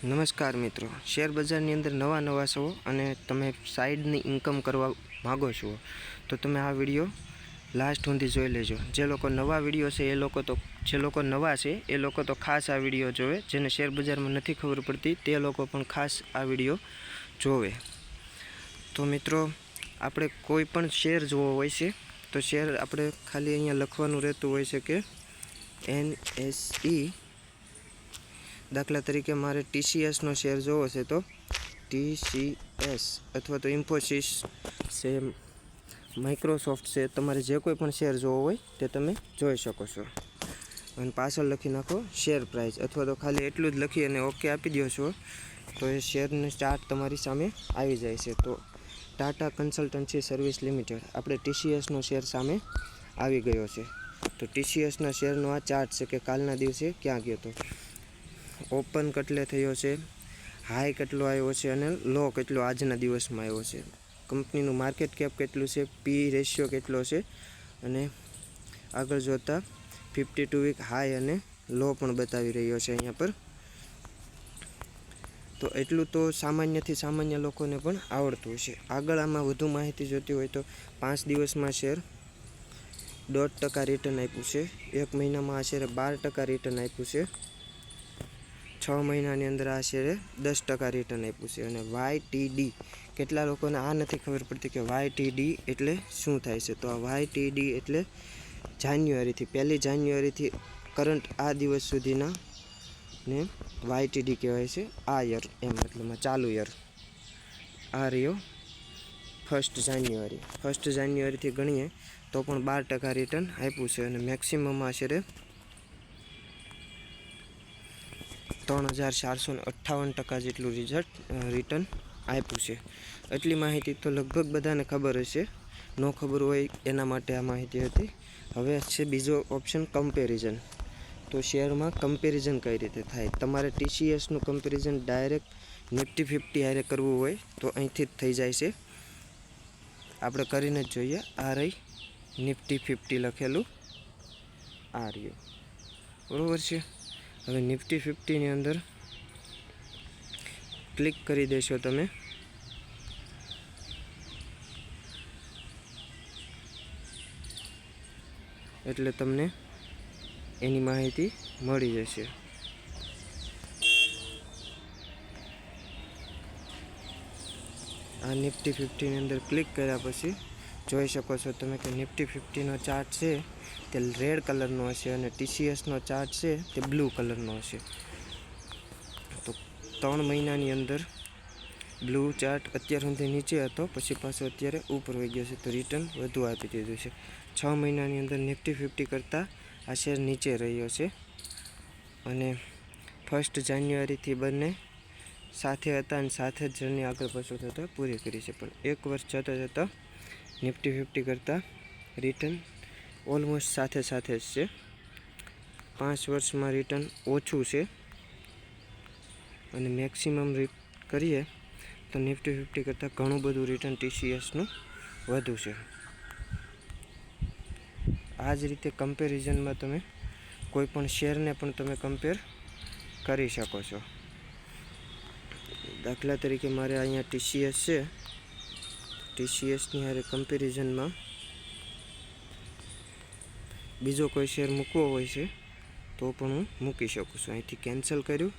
નમસ્કાર મિત્રો, શેર બજારની અંદર નવા છો અને તમે સાઈડની ઇન્કમ કરવા માગો છો તો તમે આ વિડીયો લાસ્ટ સુધી જોઈ લેજો. જે લોકો નવા વિડીયો છે જે લોકો નવા છે એ લોકો તો ખાસ આ વિડીયો જોવે. જેને શેર બજારમાં નથી ખબર પડતી તે લોકો પણ ખાસ આ વિડીયો જોવે. તો મિત્રો, આપણે કોઈ પણ શેર જોવો હોય છે તો શેર આપણે ખાલી અહીંયા લખવાનું રહેતું હોય છે કે NSE. દાખલા તરીકે મારે TCSનો શેર જોવો છે તો TCS, અથવા તો ઇન્ફોસિસ છે, માઇક્રોસોફ્ટ છે. તમારે જે કોઈ પણ શેર જોવો હોય તે તમે જોઈ શકો છો. અને પાછળ લખી નાખો શેર પ્રાઇસ, અથવા તો ખાલી એટલું જ લખી અને ઓકે આપી દો છો તો એ શેરનું ચાર્ટ તમારી સામે આવી જાય છે. તો ટાટા કન્સલ્ટન્સી સર્વિસ લિમિટેડ, આપણે TCSનો શેર સામે આવી ગયો છે. તો TCSના શેરનો આ ચાર્ટ છે કે કાલના દિવસે ક્યાં ગયો હતો, ઓપન કેટલે થયો છે, હાઈ કેટલો આવ્યો છે અને લો કેટલો આજના દિવસમાં આવ્યો છે, કંપનીનું માર્કેટ કેપ કેટલું છે, પી રેશિયો કેટલો છે, અને આગળ જોતા 52 વીક હાઈ અને લો પણ બતાવી રહ્યો છે અહીંયા પર. તો એટલું તો સામાન્યથી સામાન્ય લોકોને પણ આવડતું હશે. આગળ આમાં વધુ માહિતી જોતી હોય તો 5 દિવસમાં શેર 1.5% રિટર્ન આપ્યું છે, 1 મહિનામાં આ શેરે 12% રિટર્ન આપ્યું છે, 6 મહિનાની અંદર આ શેરે 10% રિટર્ન આપ્યું છે. અને YTD, કેટલા લોકોને આ નથી ખબર પડતી કે YTD એટલે શું થાય છે. તો આ YTD એટલે જાન્યુઆરીથી 1 જાન્યુઆરીથી કરંટ આ દિવસ સુધીના ને YTD કહેવાય છે. આ યર એમ મતલબમાં ચાલુ યર. આ રહ્યો 1 જાન્યુઆરી. 1 જાન્યુઆરીથી ગણીએ તો પણ 12% રિટર્ન આપ્યું છે. અને મેક્સિમમ આશરે 3458% જેટલું રિટર્ન આપ્યું છે. એટલી માહિતી તો લગભગ બધાને ખબર હશે, ન ખબર હોય એના માટે આ માહિતી હતી. હવે છે બીજો ઓપ્શન, કમ્પેરિઝન. તો શેરમાં કમ્પેરિઝન કઈ રીતે થાય. તમારે TCSનું કમ્પેરિઝન ડાયરેક્ટ નિફ્ટી 50 હારે કરવું હોય તો અહીંથી જ થઈ જાય છે. આપણે કરીને જ જોઈએ. આ રહી નિફ્ટી 50 લખેલું, આ રહ્યું, બરાબર છે. હવે નિફ્ટી 50ની અંદર ક્લિક કરી દેશો તમે એટલે તમને એની માહિતી મળી જશે. આ નિફ્ટી 50ની અંદર ક્લિક કર્યા પછી જોઈ શકો છો તમે કે નિફ્ટી 50નો ચાર્ટ છે તે રેડ કલરનો હશે અને TCSનો ચાર્ટ છે તે બ્લુ કલરનો હશે. તો 3 મહિનાની અંદર બ્લુ ચાર્ટ અત્યાર સુધી નીચે હતો, પછી પાછો અત્યારે ઉપર વહી ગયો છે, તો રિટર્ન વધુ આપી દીધું છે. 6 મહિનાની અંદર નિફ્ટી 50 કરતાં આ શેર નીચે રહ્યો છે. અને 1 જાન્યુઆરીથી બંને સાથે હતા અને સાથે જ જર્ની આગળ પાછળ થતાં પૂરી કરી છે. પણ 1 વર્ષ જતાં નિફ્ટી 50 કરતાં રિટર્ન ઓલમોસ્ટ સાથે જ છે. 5 વર્ષમાં રિટર્ન ઓછું છે. અને મેક્સિમમ કરીએ તો નિફ્ટી 50 કરતાં ઘણું બધું રિટર્ન TCSનું વધુ છે. આ જ રીતે કમ્પેરિઝનમાં તમે કોઈ પણ શેરને પણ તમે કમ્પેર કરી શકો છો. દાખલા તરીકે મારે અહીંયા TCS છે, TCSની હારે કમ્પેરિઝનમાં બીજો કોઈ શેર મૂકવો હોય છે તો પણ હું મૂકી શકું છું. અહીંથી કેન્સલ કર્યું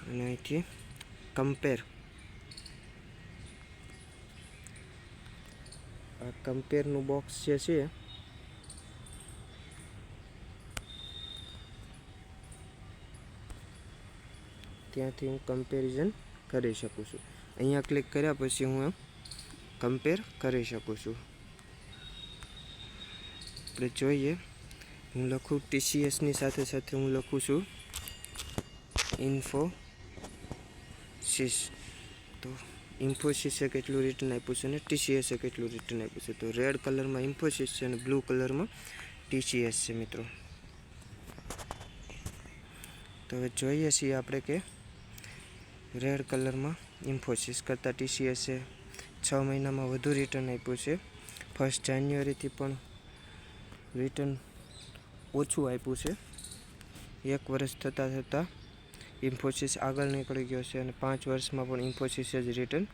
અને અહીંથી કમ્પેર, આ કમ્પેરનું બોક્સ જે છે ત્યાંથી હું કમ્પેરિઝન કરી શકું છું. અહીંયા ક્લિક કર્યા પછી હું કમ્પેર કરી શકું છું. આપણે જોઈએ, હું લખું TCSની સાથે સાથે હું લખું છું ઇન્ફોસિસ. તો ઇન્ફોસિસે કેટલું રિટર્ન આપ્યું છે અને TCSે કેટલું રિટર્ન આપ્યું છે. તો રેડ કલરમાં ઇન્ફોસિસ છે અને બ્લુ કલરમાં TCS છે મિત્રો. તો હવે જોઈએ છીએ આપણે કે રેડ કલરમાં ઇન્ફોસિસ કરતાં TCSે 6 મહિનામાં વધુ રિટર્ન આપ્યું છે. 1 જાન્યુઆરીથી પણ રિટર્ન ઓછું આપ્યું છે. 1 વર્ષ થતાં ઇન્ફોસિસ આગળ નીકળી ગયો છે અને 5 વર્ષમાં પણ ઇન્ફોસિસે જ રિટર્ન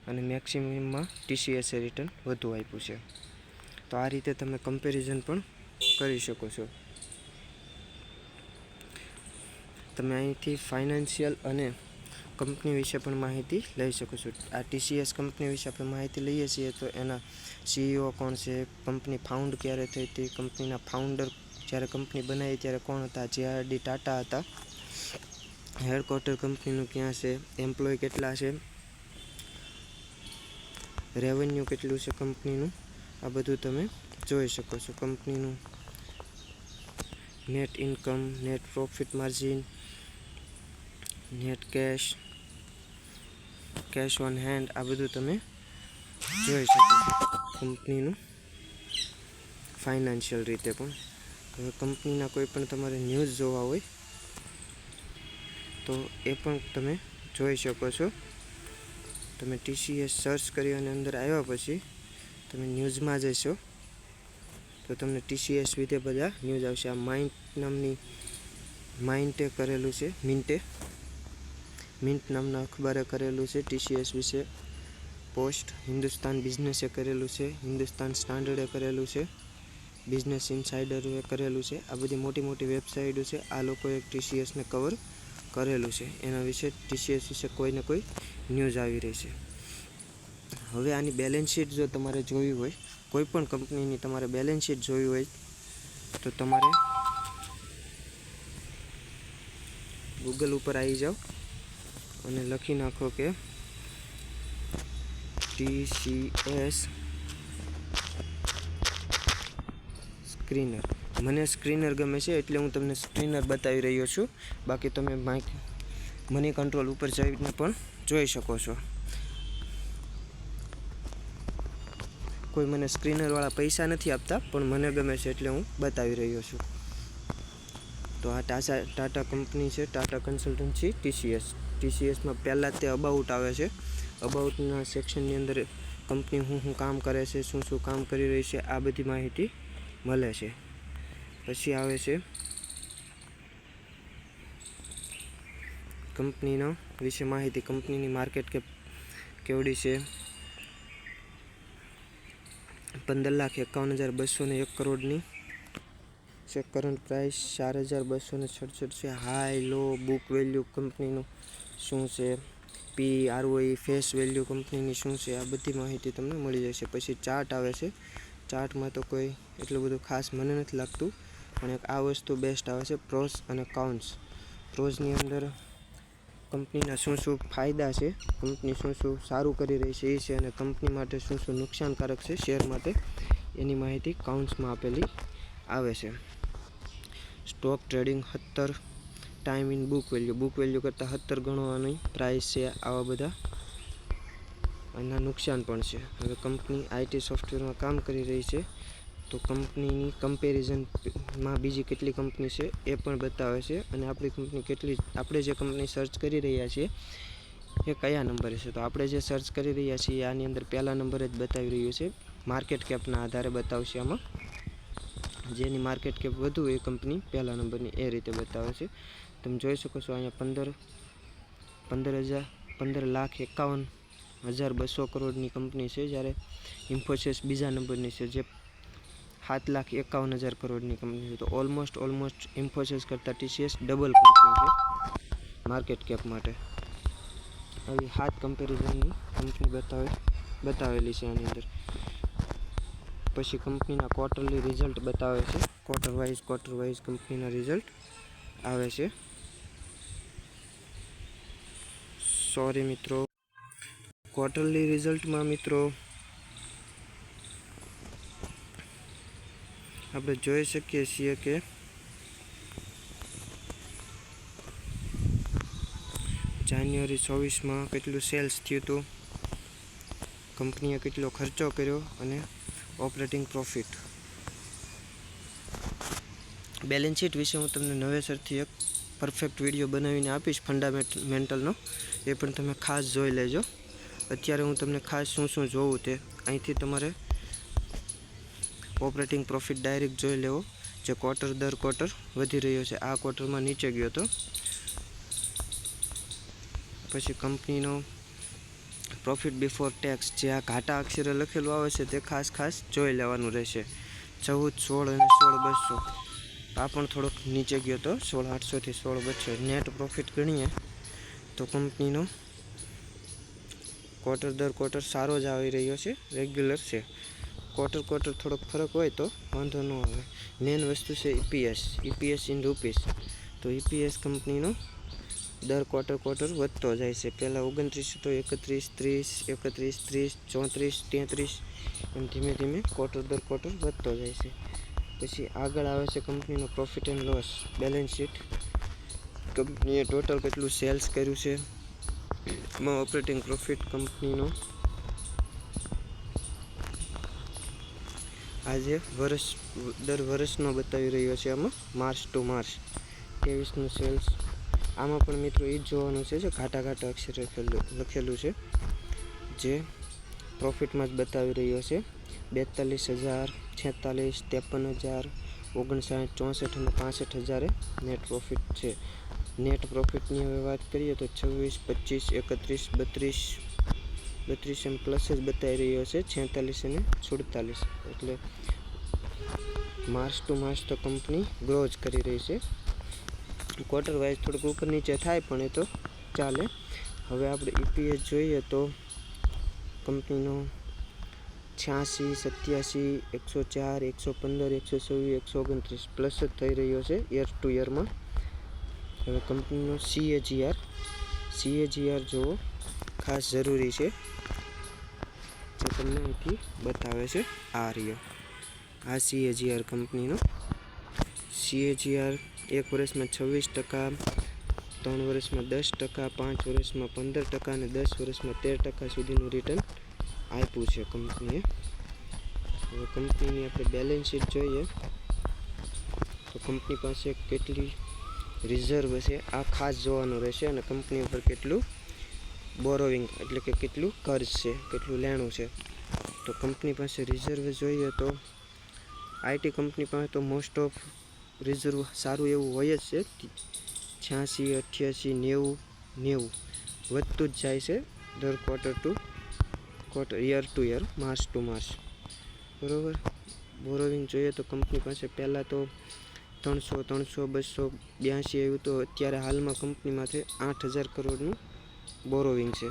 અને મેક્સિમમમાં TCSએ રિટર્ન વધુ આપ્યું છે. તો આ રીતે તમે કમ્પેરિઝન પણ કરી શકો છો. તમે અહીંથી ફાઇનાન્શિયલ અને કંપની વિશે પણ માહિતી લઈ શકો છો. આ TCS કંપની વિશે આપણે માહિતી લઈએ છીએ તો એના CEO કોણ છે, કંપની ફાઉન્ડ ક્યારે થઈ હતી, કંપનીના ફાઉન્ડર જ્યારે કંપની બનાવી ત્યારે કોણ હતા, JRD ટાટા હતા, હેડક્વાર્ટર કંપનીનું ક્યાં છે, એમ્પ્લોય કેટલા છે, રેવન્યુ કેટલું છે કંપનીનું, આ બધું તમે જોઈ શકો છો. કંપનીનું net income, net profit margin, net cash, cash on hand, આ બધું તમે જોઈ શકો છો. કંપનીનું ફાઇનાન્શિયલ રીતે પણ. હવે કંપનીના કોઈ પણ તમારે ન્યૂઝ જોવા હોય તો એ પણ તમે જોઈ શકો છો. તમે TCS સર્ચ કરી અને અંદર આવ્યા પછી તમે ન્યૂઝમાં જશો તો તમને TCS વિશે બધા ન્યૂઝ આવશે. આ માઇન્ટ નામની માઇન્ટે કરેલું છે, મિન્ટ નામના અખબારે કરેલું છે TCS વિશે પોસ્ટ. હિન્દુસ્તાન બિઝનેસે કરેલું છે, હિન્દુસ્તાન સ્ટાન્ડર્ડે કરેલું છે, બિઝનેસ ઇનસાઇડરે કરેલું છે. આ બધી મોટી મોટી વેબસાઇટો છે. આ લોકોએ TCSને કવર કરેલું છે. એના વિશે TCS વિશે કોઈને કોઈ ન્યૂઝ આવી રહી છે. હવે આની બેલેન્સ શીટ જો તમારે જોવી હોય, કોઈ પણ કંપનીની તમારે બેલેન્સ શીટ જોવી હોય તો તમારે ગૂગલ ઉપર આવી જાઓ અને લખી નાખો કે TCS સ્ક્રીનર. મને સ્ક્રીનર ગમે છે એટલે હું તમને સ્ક્રીનર બતાવી રહ્યો છું. બાકી તમે મની કંટ્રોલ ઉપર જઈને પણ જોઈ શકો છો. કોઈ મને સ્ક્રીનરવાળા પૈસા નથી આપતા, પણ મને ગમે છે એટલે હું બતાવી રહ્યો છું. તો આ ટાટા કંપની છે, ટાટા કન્સલ્ટન્સી TCSમાં પહેલાં તે અબાઉટ આવે છે. અબાઉટના સેક્શનની અંદર કંપની શું કામ કરે છે, શું કામ કરી રહી છે, આ બધી માહિતી મળે છે. પછી આવે છે કંપનીના વિશે માહિતી. કંપનીની માર્કેટ કેપ કેવડી છે, 15,51,201 કરોડની છે. કરંટ પ્રાઇસ 4,267 છે. હાઈ લો બુક વેલ્યુ કંપનીનું શું છે, ROE ફેસ વેલ્યુ કંપનીની શું છે, આ બધી માહિતી તમને મળી જશે. પછી ચાર્ટ આવે છે. ચાર્ટમાં તો કોઈ એટલું બધું ખાસ મને નથી લાગતું, પણ એક આ વસ્તુ બેસ્ટ આવે છે, પ્રોસ અને કાઉન્ટ્સ. પ્રોઝની અંદર કંપનીના શું ફાયદા છે, કંપની શું સારું કરી રહી છે એ છે, અને કંપની માટે શું નુકસાનકારક છે શેર માટે, એની માહિતી કાઉન્ટ્સમાં આપેલી આવે છે. Stock trading 17 time in book value કરતાં 17 ગણો આની પ્રાઇસ છે. આવા બધા એના નુકસાન પણ છે. હવે કંપની IT સોફ્ટવેરમાં કામ કરી રહી છે તો કંપનીની કમ્પેરિઝનમાં બીજી કેટલી કંપની છે એ પણ બતાવે છે, અને આપણી કંપની આપણે જે કંપની સર્ચ કરી રહ્યા છીએ એ કયા નંબરે છે. તો આપણે જે સર્ચ કરી રહ્યા છીએ આની અંદર પહેલા નંબરે જ બતાવી રહ્યું છે. માર્કેટ કેપના આધારે બતાવશે. આમાં જેની માર્કેટ કેપ વધુ એ કંપની પહેલા નંબરની એ રીતે બતાવે છે. તમે જોઈ શકો છો અહીંયા 15,51,200 કરોડની કંપની છે, જ્યારે ઇન્ફોસિસ બીજા નંબરની છે જે 7,51,000 કરોડની કંપની છે. તો ઓલમોસ્ટ ઇન્ફોસિસ કરતાં TCS ડબલ કંપની છે માર્કેટ કેપ માટે. આવી 7 કમ્પેરિઝનની કંપની બતાવેલી છે આની અંદર. પછી કંપનીના ક્વાર્ટરલી રિઝલ્ટ બતાવે છે. ક્વાર્ટર વાઇઝ કંપનીના રિઝલ્ટ આવે છે. સોરી મિત્રો, ક્વાર્ટરલી રિઝલ્ટમાં મિત્રો આપણે જોઈ શકીએ છીએ કે જાન્યુઆરી 24માં કેટલું સેલ્સ થયું હતું, કંપનીએ કેટલો ખર્ચો કર્યો અને ઓપરેટિંગ પ્રોફિટ. બેલેન્સ શીટ વિશે હું તમને નવેસરથી એક પરફેક્ટ વિડીયો બનાવીને આપીશ ફંડામેન્ટલનો, એ પણ તમે ખાસ જોઈ લેજો. અત્યારે હું તમને ખાસ શું જોવું તે અહીંથી તમારે ઓપરેટિંગ પ્રોફિટ ડાયરેક્ટ જોઈ લેવો, જે ક્વાર્ટર દર ક્વાર્ટર વધી રહ્યો છે. આ ક્વાર્ટરમાં નીચે ગયો હતો પછી કંપનીનો પ્રોફિટ બિફોર ટેક્સ, જે આ ઘાટા અક્ષરે લખેલું આવે છે તે ખાસ જોઈ લેવાનું રહેશે. 14, 16 અને 16,200. આ પણ થોડોક નીચે ગયો તો 16,800 થી 16,200. નેટ પ્રોફિટ ગણીએ તો કંપનીનો ક્વાર્ટર દર ક્વાર્ટર સારો જ આવી રહ્યો છે, રેગ્યુલર છે. ક્વાર્ટર થોડોક ફરક હોય તો વાંધો ન આવે. મેન વસ્તુ છે EPS ઇન રૂપીસ. તો EPS કંપનીનો દર ક્વાર્ટર વધતો જાય છે. પહેલાં 29 તો 31, 30, 31, 30, 34, 33 એમ ધીમે ધીમે ક્વાર્ટર દર ક્વાર્ટર વધતો જાય છે. પછી આગળ આવે છે કંપનીનો profit and loss balance sheet. કંપનીએ ટોટલ કેટલું સેલ્સ કર્યું છે, એમાં ઓપરેટિંગ પ્રોફિટ કંપનીનો આજે દર વર્ષનો બતાવી રહ્યો છે. આમાં માર્ચ ટુ માર્ચ 23નું સેલ્સ. આમાં પણ મિત્રો એ જ જોવાનું છે જે ઘાટા અક્ષરે લખેલું છે, જે પ્રોફિટમાં જ બતાવી રહ્યો છે. 42,000, 46, 53,000, 59, 64 અને 65,000 નેટ પ્રોફિટ છે. નેટ પ્રોફિટની હવે વાત કરીએ તો 26, 25, 31, 32 એમ પ્લસ જ બતાવી રહ્યો છે. 46 અને 47. એટલે માર્ચ ટુ માર્ચ તો કંપની ગ્રો જ કરી રહી છે. ક્વાર્ટર વાઇઝ થોડુંક ઉપર નીચે થાય પણ એ તો ચાલે. હવે આપણે EPS જોઈએ તો કંપનીનો 86, 87, 104, 115, 126, 129 પ્લસ જ થઈ રહ્યો છે યર ટુ યરમાં. હવે કંપનીનો CAGR જોવો ખાસ જરૂરી છે, જે તમને અહીંથી બતાવે છે. આ રહ્યો આ CAGR કંપનીનો. CAGR 1 વર્ષમાં 26%, 3 વર્ષમાં 10%, 5 વર્ષમાં 15% અને 10 વર્ષમાં 13% સુધીનું રિટર્ન આપ્યું છે કંપનીએ. હવે કંપનીની આપણે બેલેન્સ શીટ જોઈએ તો કંપની પાસે કેટલી રિઝર્વ છે આ ખાસ જોવાનું રહેશે, અને કંપની ઉપર કેટલું બોરોવિંગ એટલે કે કેટલું કર્જ છે, કેટલું લેણું છે. તો કંપની પાસે રિઝર્વ જોઈએ તો IT કંપની પાસે તો મોસ્ટ ઓફ રિઝર્વ સારું એવું હોય જ છે. 86, 88, 90 વધતું જ જાય છે દર quarter year to year, March to March. બરાબર. બોરોવિંગ જોઈએ તો કંપની પાસે પહેલાં તો 300, 282 એવું તો અત્યારે હાલમાં કંપનીમાંથી 8,000 કરોડનું બોરોવિંગ છે.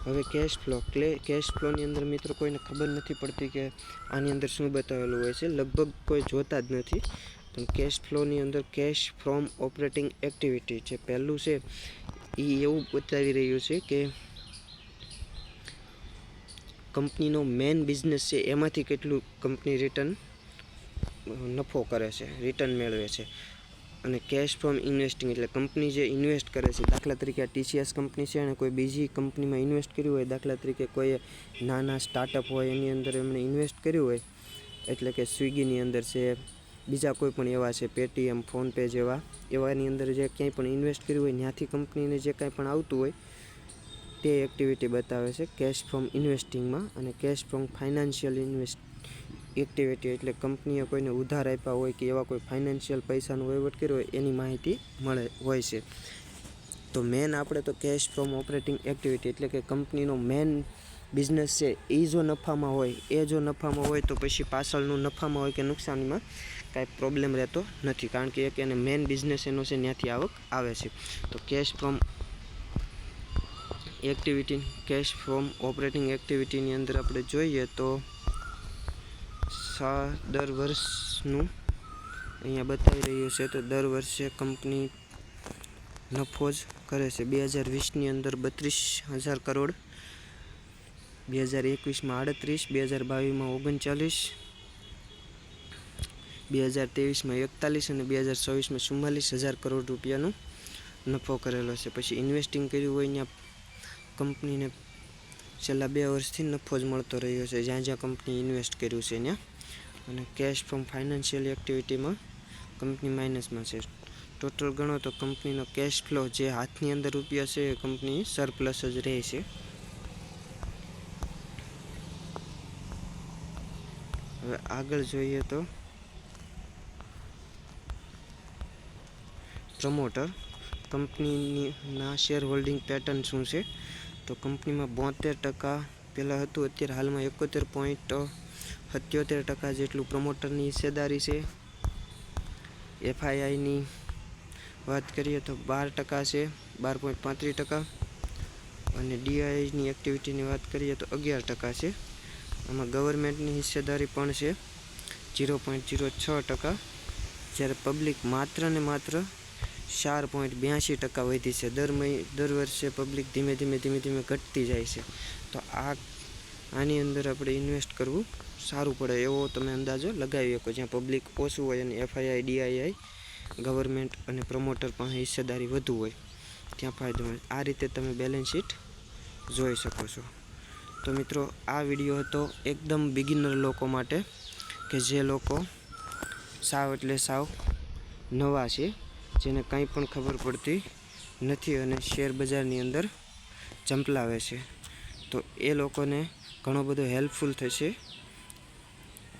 હવે કેશ ફ્લોની અંદર મિત્રો કોઈને ખબર નથી પડતી કે આની અંદર શું બતાવેલું હોય છે, લગભગ કોઈ જોતા જ નથી. પણ કેશ ફ્લોની અંદર કેશ ફ્રોમ ઓપરેટિંગ એક્ટિવિટી જે પહેલું છે એ એવું બતાવી રહ્યું છે કે કંપનીનો મેન બિઝનેસ છે એમાંથી કેટલું કંપની નફો કરે છે, રિટર્ન મેળવે છે. અને કેશ ફ્રોમ ઇન્વેસ્ટિંગ એટલે કંપની જે ઇન્વેસ્ટ કરે છે, દાખલા તરીકે આ TCS કંપની છે અને કોઈ બીજી કંપનીમાં ઇન્વેસ્ટ કર્યું હોય, દાખલા તરીકે કોઈ નાના સ્ટાર્ટઅપ હોય એની અંદર એમણે ઇન્વેસ્ટ કર્યું હોય, એટલે કે સ્વિગીની અંદર છે, બીજા કોઈ પણ એવા છે પેટીએમ, ફોનપે એવાની અંદર જે ક્યાંય પણ ઇન્વેસ્ટ કર્યું હોય ત્યાંથી કંપનીને જે કાંઈ પણ આવતું હોય તે એક્ટિવિટી બતાવે છે કેશ ફ્રોમ ઇન્વેસ્ટિંગમાં. અને કેશ ફ્રોમ ફાઇનાન્શિયલ એક્ટિવિટી એટલે કંપનીએ કોઈને ઉધાર આપ્યા હોય કે એવા કોઈ ફાઇનાન્શિયલ પૈસાનો વહીવટ કર્યો હોય એની માહિતી હોય છે. તો મેન આપણે તો કેશ ફ્રોમ ઓપરેટિંગ એક્ટિવિટી એટલે કે કંપનીનો મેન બિઝનેસ છે એ જો નફામાં હોય તો પછી પાછળનું નફામાં હોય કે નુકસાનમાં કાંઈ પ્રોબ્લેમ રહેતો નથી, કારણ કે એક એને મેન બિઝનેસ એનો છે ત્યાંથી આવક આવે છે. તો કેશ ફ્રોમ ઓપરેટિંગ એક્ટિવિટીની અંદર આપણે જોઈએ તો દર વર્ષનું અહીંયા બતાવી રહ્યું છે. તો દર વર્ષે કંપની નફો જ કરે છે. 2020ની અંદર 32,000 કરોડ, 2021માં 38, 2022માં 39, 2023માં 41 અને 2024માં 44,000 કરોડ રૂપિયાનો નફો કરેલો છે. પછી ઇન્વેસ્ટિંગ કર્યું હોય ત્યાં કંપનીને છેલ્લા 2 વર્ષથી નફો જ મળતો રહ્યો છે જ્યાં કંપની ઇન્વેસ્ટ કર્યું છે ત્યાં. અને કેશ ફ્રોમ ફાઇનાન્શિયલ એક્ટિવિટીમાં કંપની માઇનસમાં છે. ટોટલ ગણો તો કંપનીનો કેશ ફ્લો જે હાથની અંદર રૂપિયા છે એ કંપની સરપ્લસ જ રહે છે. હવે આગળ જોઈએ તો પ્રમોટર કંપનીના શેર હોલ્ડિંગ પેટર્ન શું છે. તો કંપનીમાં 72% પહેલાં હતું, અત્યારે હાલમાં 71.77% જેટલું પ્રમોટરની હિસ્સેદારી છે. એફઆઈઆઈની વાત કરીએ તો 12% છે, 12.35%. અને ડીઆઈની એક્ટિવિટીની વાત કરીએ તો 11% છે. આમાં ગવર્મેન્ટની હિસ્સેદારી પણ છે 0.06%, જ્યારે પબ્લિક માત્ર ને માત્ર 4.82% વધી છે. દર વર્ષે પબ્લિક ધીમે ધીમે ઘટતી જાય છે. તો આની અંદર આપણે ઇન્વેસ્ટ કરવું સારું પડે એવો તમે અંદાજો લગાવી શકો. જ્યાં પબ્લિક ઓછું હોય અને એફઆઈઆઈ, ડીઆઈઆઈ, ગવર્મેન્ટ અને પ્રમોટર પાસે હિસ્સેદારી વધુ હોય ત્યાં ફાયદો મળે. આ રીતે તમે બેલેન્સ શીટ જોઈ શકો છો. તો મિત્રો, આ વિડીયો હતો એકદમ બિગિનર લોકો માટે, કે જે લોકો સાવ એટલે સાવ નવા છે, જેને કંઈ પણ ખબર પડતી નથી અને શેર બજારની અંદર ચંપલાવે છે. તો એ લોકોને ઘણો બધો હેલ્પફુલ થશે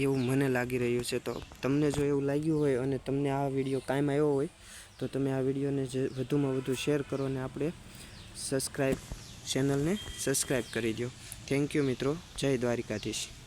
એવું મને લાગી રહ્યું છે. તો તમને જો એવું લાગ્યું હોય અને તમને આ વિડીયો કામ આવ્યો હોય તો તમે આ વિડીયોને વધુમાં વધુ શેર કરો અને આપણે ચેનલને સબસ્ક્રાઈબ કરી દો. થેન્ક યુ મિત્રો. જય દ્વારિકાધીશ.